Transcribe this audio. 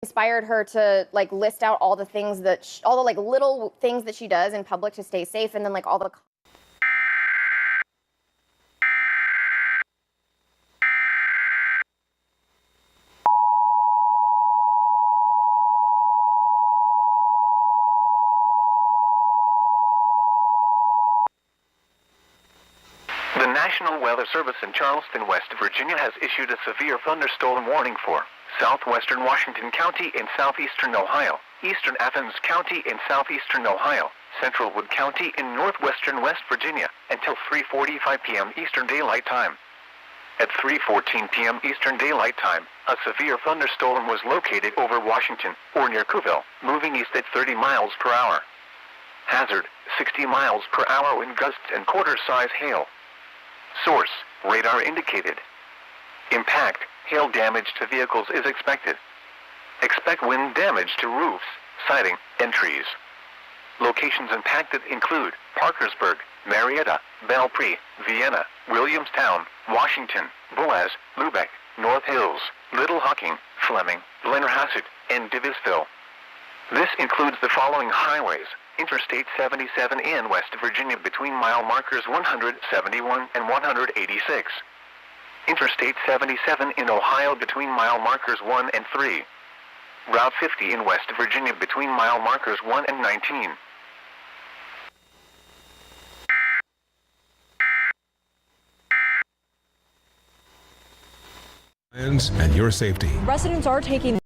Inspired her to like list out all the things that all the like little things that she does in public to stay safe, and then like all the The National Weather Service in Charleston, West Virginia has issued a severe thunderstorm warning for southwestern Washington County in southeastern Ohio, eastern Athens County in southeastern Ohio, central Wood County in northwestern West Virginia until 3:45 p.m. Eastern Daylight Time. At 3:14 p.m. Eastern Daylight Time, a severe thunderstorm was located over Washington, or near Cooville, moving east at 30 miles per hour. Hazard, 60 miles per hour wind gusts and quarter-size hail. Source, radar indicated. Impact, hail damage to vehicles is expected. Expect wind damage to roofs, siding, and trees. Locations impacted include Parkersburg, Marietta, Belpre, Vienna, Williamstown, Washington, Boaz, Lubeck, North Hills, Little Hocking, Fleming, Blennerhassett, and Davisville. This includes the following highways: Interstate 77 in West Virginia between mile markers 171 and 186. Interstate 77 in Ohio between mile markers 1 and 3. Route 50 in West Virginia between mile markers 1 and 19. And your safety. Residents are taking